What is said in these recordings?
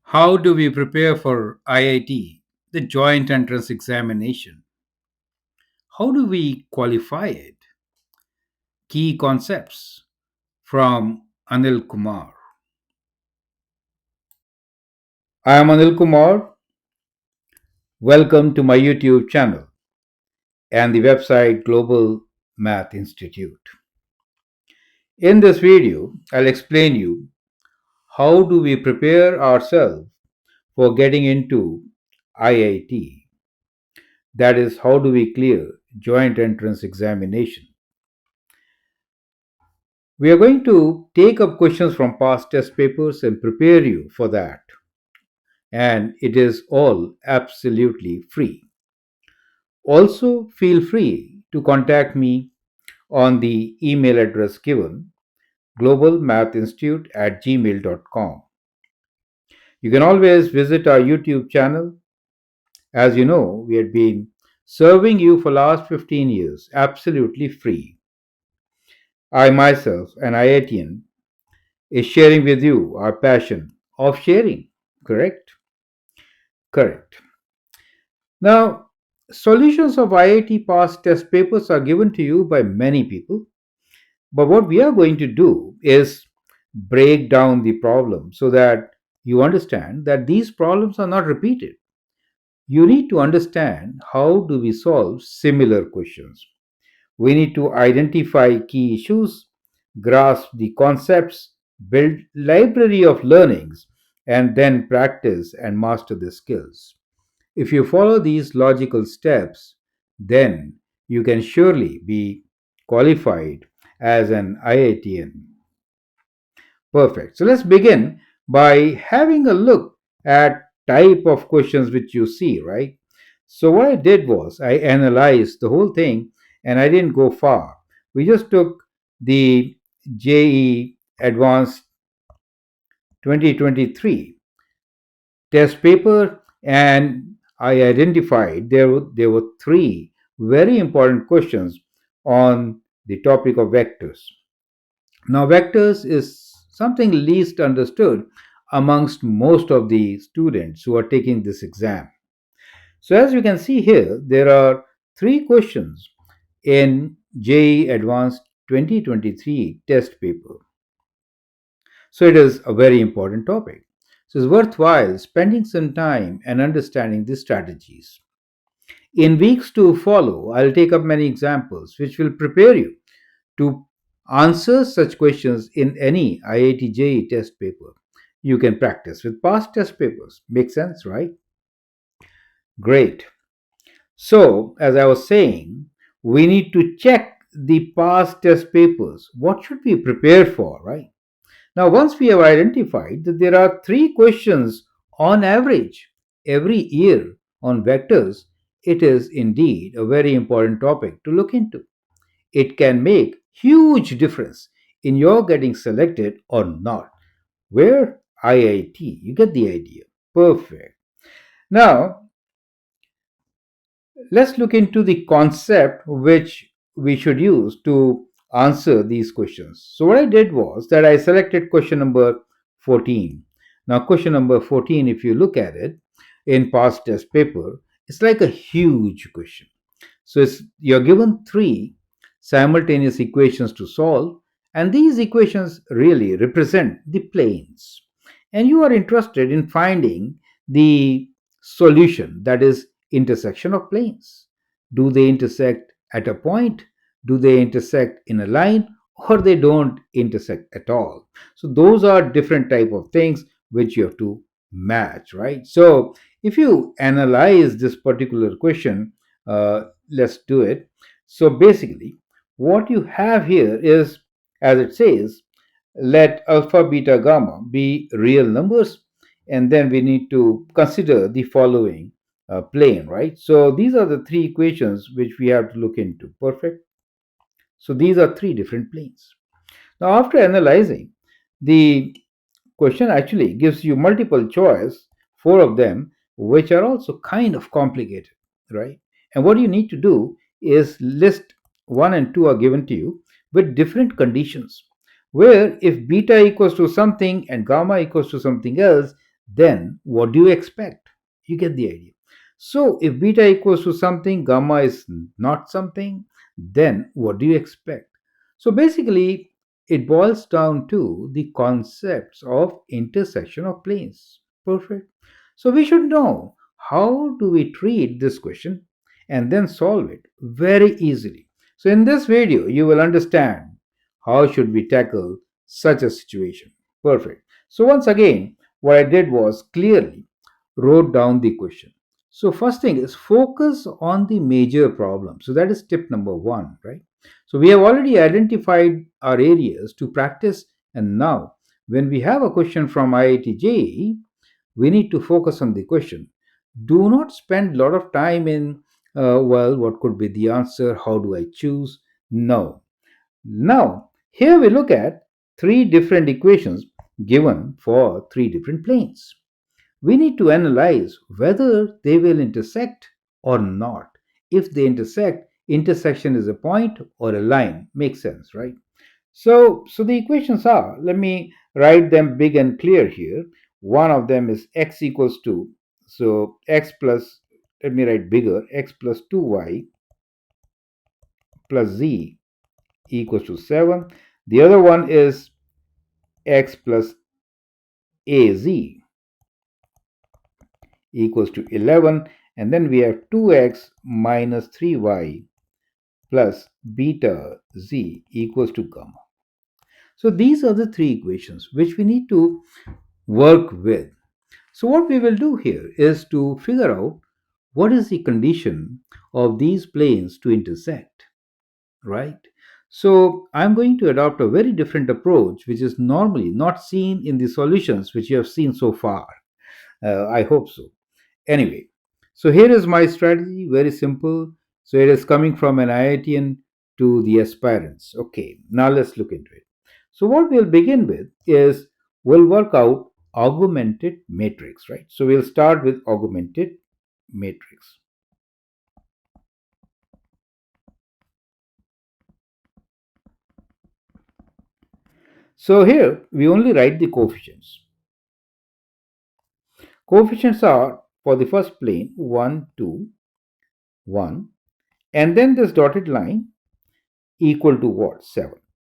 How do we prepare for IIT, the joint entrance examination? How do we qualify it? Key concepts from Anil Kumar. I am Anil Kumar. Welcome to my YouTube channel and the website Global Math Institute. In this video, I'll explain you how do we prepare ourselves for getting into IIT. That is, how do we clear joint entrance examination? We are going to take up questions from past test papers and prepare you for that. And it is all absolutely free. Also, feel free to contact me on the email address given globalmathinstitute@gmail.com. You can always visit our YouTube channel. As you know, we have been serving you for last 15 years absolutely free. I myself, an IITian, is sharing with you our passion of sharing. Correct? Correct. Now, solutions of IIT past test papers are given to you by many people, but what we are going to do is break down the problem so that you understand that these problems are not repeated. You need to understand how do we solve similar questions. We need to identify key issues, grasp the concepts, build library of learnings, and then practice and master the skills. If you follow these logical steps, then you can surely be qualified as an IITian. Perfect. So let's begin by having a look at type of questions which you see, right? So what I did was I analyzed the whole thing and I didn't go far. We just took the JE Advanced 2023 test paper and I identified there were three very important questions on the topic of vectors. Now, vectors is something least understood amongst most of the students who are taking this exam. So, as you can see here, there are three questions in JEE Advanced 2023 test paper. So, it is a very important topic. So, it's worthwhile spending some time and understanding the strategies. In weeks to follow, I'll take up many examples which will prepare you to answer such questions in any IIT JEE test paper. You can practice with past test papers. Makes sense, right? Great. So, as I was saying, we need to check the past test papers. What should we prepare for, right? Now, once we have identified that there are three questions on average every year on vectors, it is indeed a very important topic to look into. It can make huge difference in your getting selected or not. Where? IIT. You get the idea. Perfect. Now, let's look into the concept which we should use to answer these questions. So, what I did was that I selected question number 14. Now, question number 14, if you look at it in past test paper, it's like a huge question. So, you're given three simultaneous equations to solve, and these equations really represent the planes. And you are interested in finding the solution, that is, intersection of planes. Do they intersect at a point? Do they intersect in a line? Or they don't intersect at all? So those are different type of things which you have to match, right? So if you analyze this particular question, let's do it. So basically, what you have here is, as it says, let alpha, beta, gamma be real numbers, and then we need to consider the following plane, right? So these are the three equations which we have to look into. Perfect. So these are three different planes. Now, after analyzing, the question actually gives you multiple choice, four of them, which are also kind of complicated, right? And what you need to do is list one and two are given to you with different conditions, where if beta equals to something and gamma equals to something else, then what do you expect? You get the idea. So if beta equals to something, gamma is not something, then what do you expect? So basically, it boils down to the concepts of intersection of planes. Perfect. So we should know how do we treat this question and then solve it very easily. So in this video, you will understand how should we tackle such a situation. Perfect. So once again, what I did was clearly wrote down the question. So first thing is focus on the major problem. So that is tip number one, right? So we have already identified our areas to practice, and now when we have a question from IIT JEE, we need to focus on the question. Do not spend a lot of time in, well, what could be the answer? How do I choose? No. Now, here we look at three different equations given for three different planes. We need to analyze whether they will intersect or not. If they intersect, intersection is a point or a line. Makes sense, right? So the equations are, let me write them big and clear here. One of them is x equals to, so x plus, let me write bigger, x plus 2y plus z equals to 7. The other one is x plus az equals to 11. And then we have 2x minus 3y plus beta z equals to gamma. So these are the three equations which we need to work with. So what we will do here is to figure out what is the condition of these planes to intersect, right? So I'm going to adopt a very different approach which is normally not seen in the solutions which you have seen so far. I hope so. Anyway, so here is my strategy, very simple. So it is coming from an IITian to the aspirants. Okay, now let's look into it. So what we'll begin with is we'll work out augmented matrix, right? So we'll start with augmented matrix. So here we only write the coefficients. Coefficients are for the first plane 1, 2, 1, and then this dotted line equal to what? 7.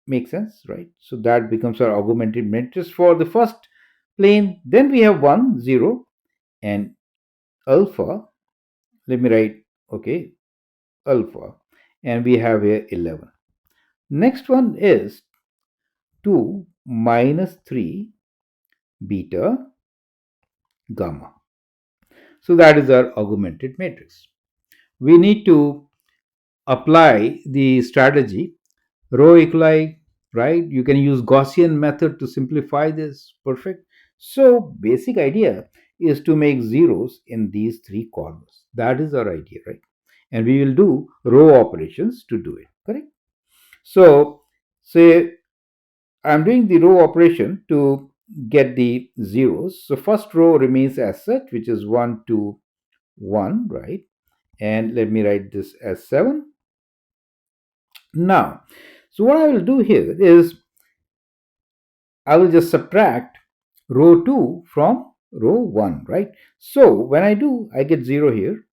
Makes sense, right? So that becomes our augmented matrix for the first plane. Then we have 1, 0, and alpha. Let me write, okay, alpha. And we have here 11. Next one is 2 minus 3 beta gamma. So that is our augmented matrix. We need to apply the strategy row equali, right? You can use Gaussian method to simplify this. Perfect. So basic idea is to make zeros in these three corners. That is our idea, right? And we will do row operations to do it. Correct. So say I'm doing the row operation to get the zeros. So first row remains as such, which is 1, 2, 1, right? And let me write this as 7. Now, so what I will do here is I will just subtract row 2 from row 1, right? So when I do, I get 0 here.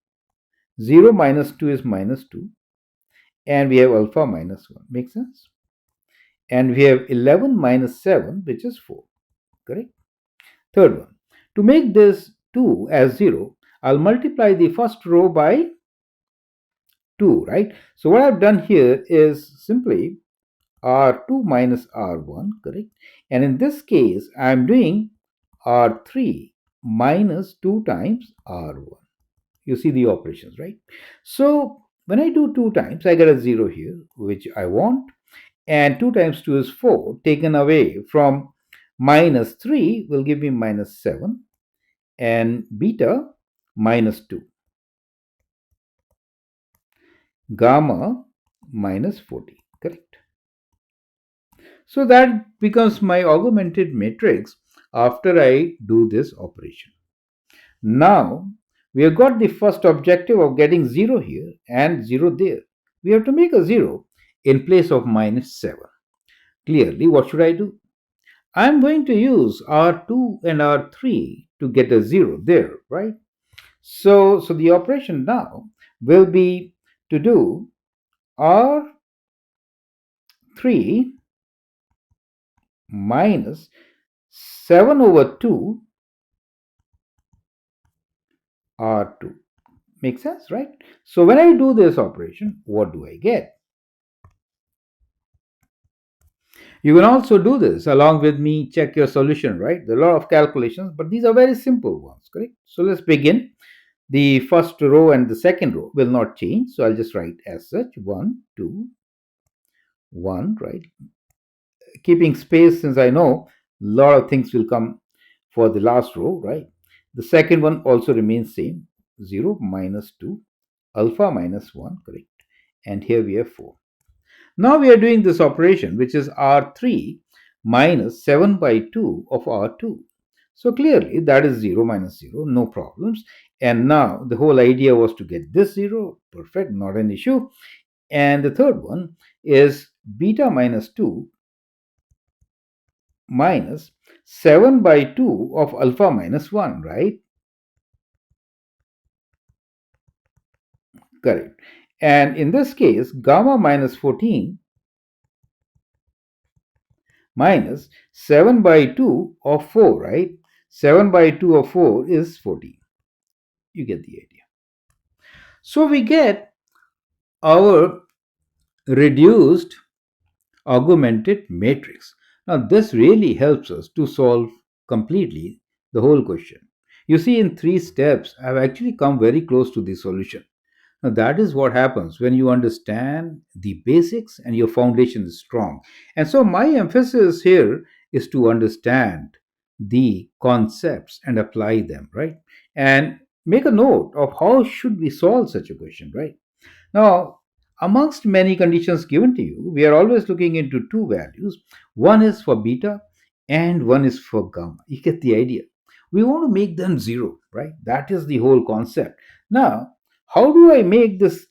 0 minus 2 is minus 2. And we have alpha minus 1. Makes sense? And we have 11 minus 7, which is 4. Correct? Third one. To make this 2 as 0, I'll multiply the first row by 2, right? So what I've done here is simply R2 minus R1, correct? And in this case, I'm doing R3 minus 2 times R1. You see the operations, right? So when I do 2 times, I get a 0 here, which I want. And 2 times 2 is 4. Taken away from minus 3 will give me minus 7. And beta minus 2. Gamma minus 40, correct? So that becomes my augmented matrix after I do this operation. Now, we have got the first objective of getting 0 here and 0 there. We have to make a 0 in place of minus 7. Clearly, what should I do? I am going to use R2 and R3 to get a 0 there, right? So the operation now will be to do R3 minus 7 over 2 R2. Makes sense, right? So when I do this operation, what do I get? You can also do this along with me, check your solution, right? There are a lot of calculations, but these are very simple ones, correct? So let's begin. The first row and the second row will not change, so I'll just write as such 1, 2, 1, right? Keeping space since I know a lot of things will come for the last row, right? The second one also remains same 0 minus 2, alpha minus 1, correct? And here we have 4. Now we are doing this operation which is R3 minus 7 by 2 of R2. So clearly that is 0 minus 0, no problems. And now the whole idea was to get this 0, perfect, not an issue. And the third one is beta minus 2 minus 7 by 2 of alpha minus 1, right? Correct. And in this case, gamma minus 14 minus 7 by 2 of 4, right? 7 by 2 of 4 is 14. You get the idea. So we get our reduced augmented matrix. Now, this really helps us to solve completely the whole question. You see, in 3 steps, I've actually come very close to the solution. Now, that is what happens when you understand the basics and your foundation is strong. And so, my emphasis here is to understand the concepts and apply them, right? And make a note of how should we solve such a question, right? Now, amongst many conditions given to you, we are always looking into two values. One is for beta and one is for gamma. You get the idea. We want to make them zero, right? That is the whole concept. Now, how do I make this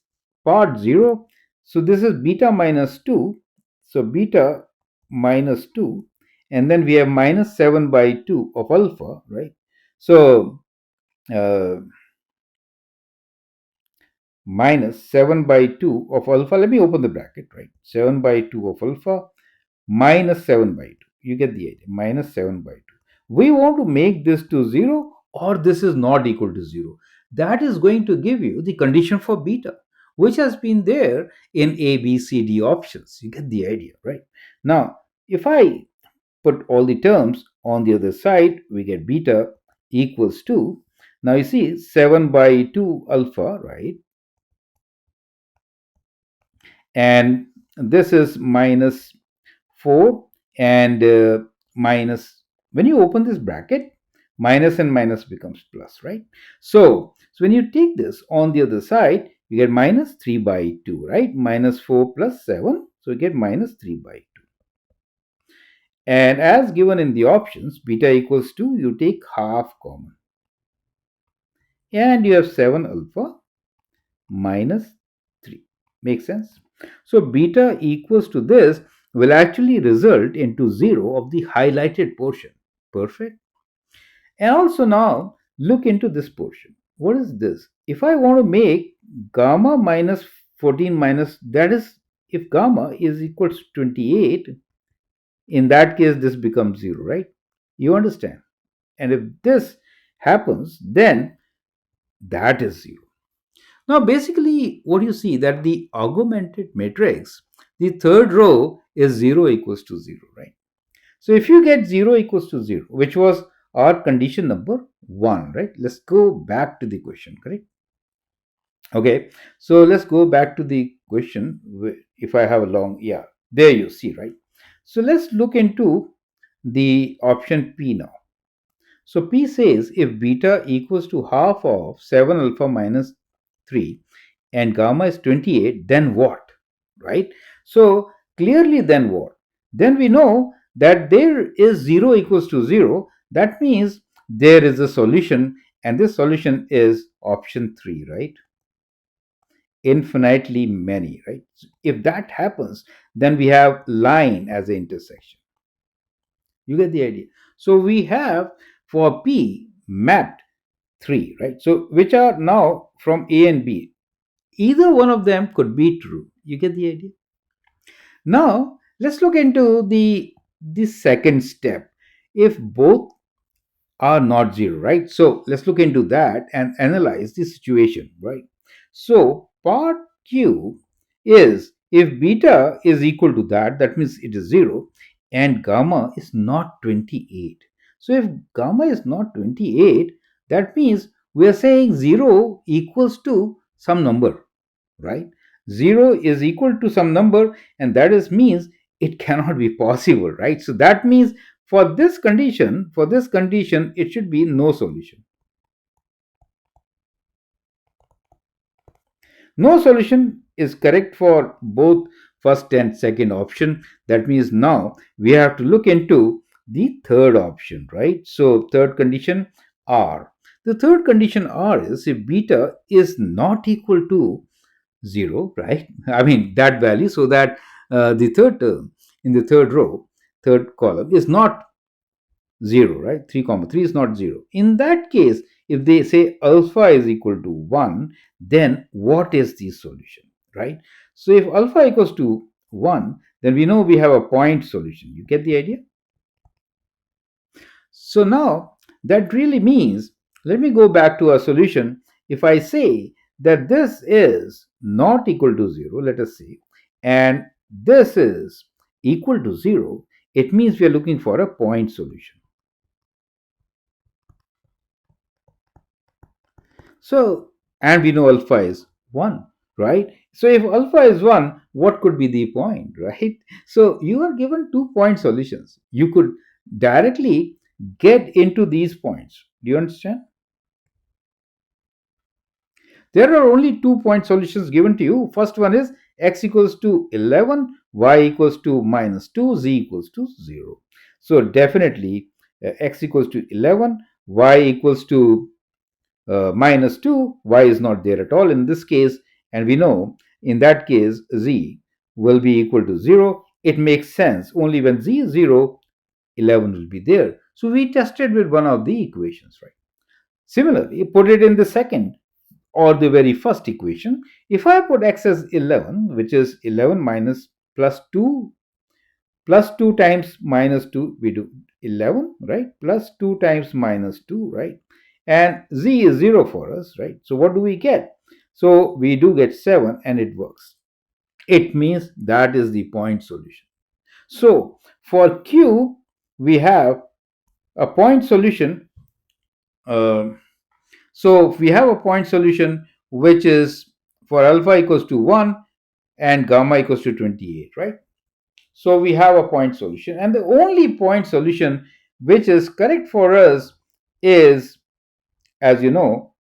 part zero? So this is beta minus 2. So beta minus 2. And then we have minus 7 by 2 of alpha, right? So uh, minus 7 by 2 of alpha. Let me open the bracket, right? 7 by 2 of alpha minus 7 by 2. You get the idea. Minus 7 by 2. We want to make this to 0 or this is not equal to 0. That is going to give you the condition for beta, which has been there in A, B, C, D options. You get the idea, right? Now, if I put all the terms on the other side, we get beta equals to, now you see 7 by 2 alpha, right? And this is minus 4 and minus, when you open this bracket, minus and minus becomes plus, right? So when you take this on the other side, you get minus 3 by 2, right? Minus 4 plus 7, so you get minus 3 by 2. And as given in the options, beta equals 2, you take half common. And you have 7 alpha minus 3. Makes sense? So beta equals to this will actually result into 0 of the highlighted portion. Perfect. And also now look into this portion. What is this? If I want to make gamma minus 14 minus, that is, if gamma is equal to 28, in that case this becomes 0, right? You understand? And if this happens, then that is 0. Now, basically, what you see that the augmented matrix, the third row is 0 equals to 0, right? So, if you get 0 equals to 0, which was our condition number 1, right? Let's go back to the question, correct? Okay, so let's go back to the question. If I have a long, yeah, there you see, right? So, let's look into the option P now. So P says if beta equals to half of 7 alpha minus 3 and gamma is 28, then what? Right? So clearly, then what? then we know that there is 0 equals to 0. That means there is a solution, and this solution is option 3, right? Infinitely many, right? So if that happens, then we have line as an intersection. You get the idea. So we have for P mapped 3, right? So which are now from A and B. Either one of them could be true. You get the idea. Now let's look into the second step. If both are not zero, right? So let's look into that and analyze the situation, right? So part Q is if beta is equal to that, that means it is zero, and gamma is not 28. So if gamma is not 28, that means we are saying zero equals to some number, right? Zero is equal to some number, and that is means it cannot be possible, right? So that means for this condition, it should be no solution. No solution is correct for both first and second option. That means now we have to look into the third option, right? So third condition R. The third condition R is if beta is not equal to 0, right? I mean that value, so that the third term in the third row, third column is not 0, right? 3 comma 3 is not 0. In that case, if they say alpha is equal to 1, then what is the solution, right? So if alpha equals to 1, then we know we have a point solution. You get the idea? So now that really means, let me go back to our solution. If I say that this is not equal to 0, let us say, and this is equal to 0, it means we are looking for a point solution. So, and we know alpha is 1, right? So, if alpha is 1, what could be the point, right? So, you are given 2 point solutions. You could directly get into these points. Do you understand? There are only 2 point solutions given to you. First one is x equals to 11, y equals to minus 2, z equals to 0. So, definitely x equals to 11, y equals to minus 2, y is not there at all in this case, and we know in that case z will be equal to 0. It makes sense only when z is 0, 11 will be there. So we tested with one of the equations, right? Similarly, put it in the second or the very first equation. If I put x as 11, which is 11 minus plus 2 times minus 2, we do 11, right? Plus 2 times minus 2, right? And z is 0 for us, right? So what do we get? So we do get 7, and it works. It means that is the point solution. So for Q, we have a point solution. um so we have a point solution which is for alpha equals to 1 and gamma equals to 28, right? So we have a point solution, and the only point solution which is correct for us is, as you know,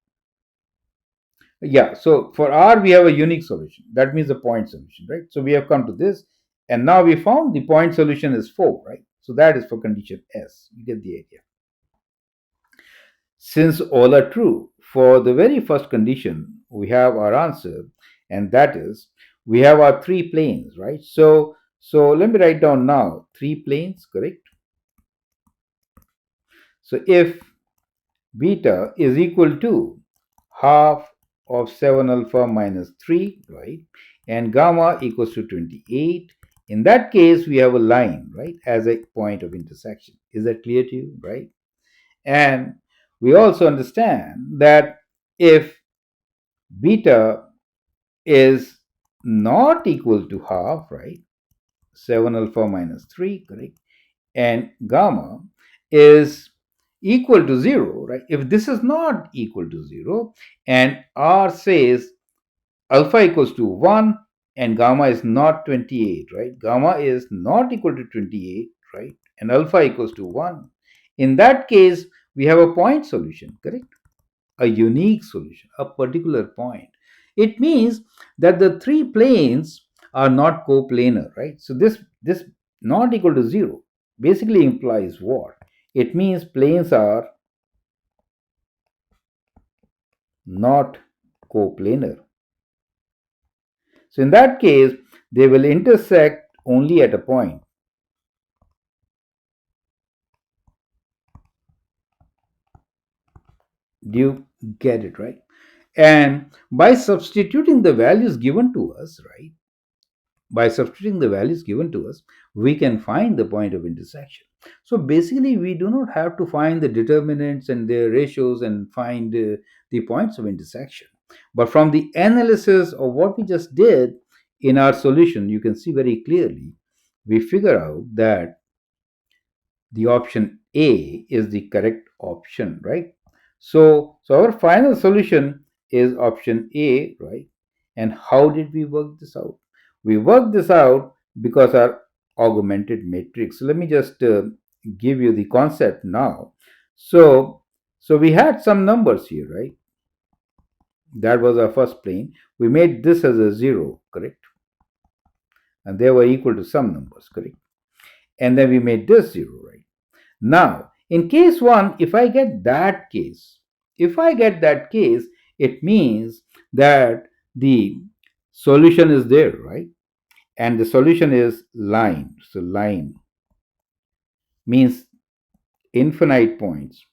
yeah. So for R we have a unique solution. That means a point solution, right? So we have come to this, and now we found the point solution is 4, right? So that is for condition S. You get the idea. Since all are true, for the very first condition we have our answer, and that is we have our three planes, right? So let me write down now three planes, correct? So if beta is equal to half of 7 alpha minus 3, right? And gamma equals to 28. In that case, we have a line, right, as a point of intersection. Is that clear to you, right? And we also understand that if beta is not equal to half, right? 7 alpha minus 3, correct? And gamma is equal to 0, right? If this is not equal to 0 and R says alpha equals to 1 and gamma is not 28, right? Gamma is not equal to 28, right? And alpha equals to 1. In that case, we have a point solution, correct? A unique solution, a particular point. It means that the three planes are not coplanar, right? So this not equal to 0 basically implies what? It means planes are not coplanar. So in that case, they will intersect only at a point. Do you get it, right? And by substituting the values given to us, right? By substituting the values given to us, we can find the point of intersection. So basically, we do not have to find the determinants and their ratios and find the points of intersection. But from the analysis of what we just did in our solution, you can see very clearly we figure out that the option A is the correct option, right? So our final solution is option A, right? And how did we work this out? We worked this out because our augmented matrix. So let me just give you the concept now. So so we had some numbers here, right? That was our first plane. We made this as a zero, correct? And they were equal to some numbers, correct? And then we made this zero, right? Now, in case 1, if I get that case, it means that the solution is there, right? And the solution is line. So, line means infinite points.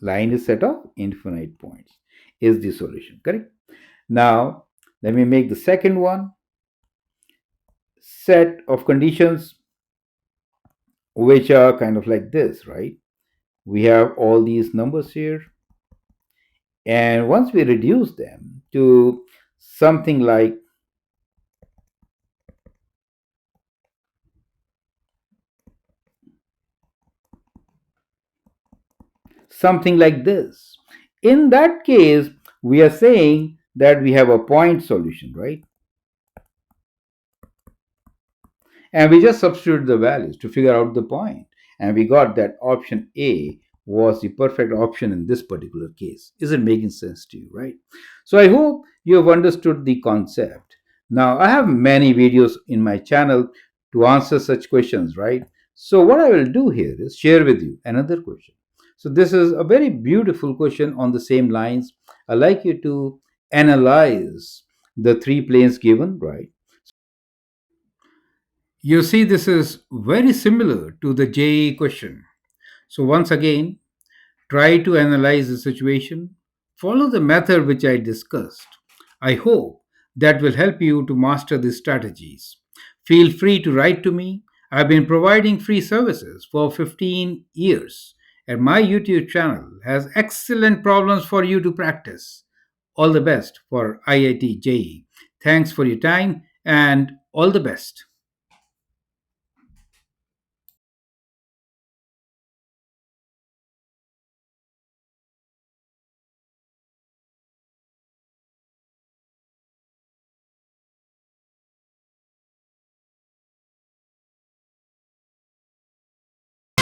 Line is set of infinite points, is the solution, correct? Now, let me make the second one set of conditions which are kind of like this, right? We have all these numbers here. And once we reduce them to something like this, in that case, we are saying that we have a point solution, right? And we just substitute the values to figure out the point. And we got that option A was the perfect option in this particular case. Is it making sense to you, right? So I hope you have understood the concept. Now, I have many videos in my channel to answer such questions, right? So what I will do here is share with you another question. So this is a very beautiful question on the same lines. I'd like you to analyze the three planes given, right? You see, this is very similar to the JEE question. So, once again, try to analyze the situation, follow the method which I discussed. I hope that will help you to master these strategies. Feel free to write to me. I've been providing free services for 15 years, and my YouTube channel has excellent problems for you to practice. All the best for IIT JEE. Thanks for your time and all the best.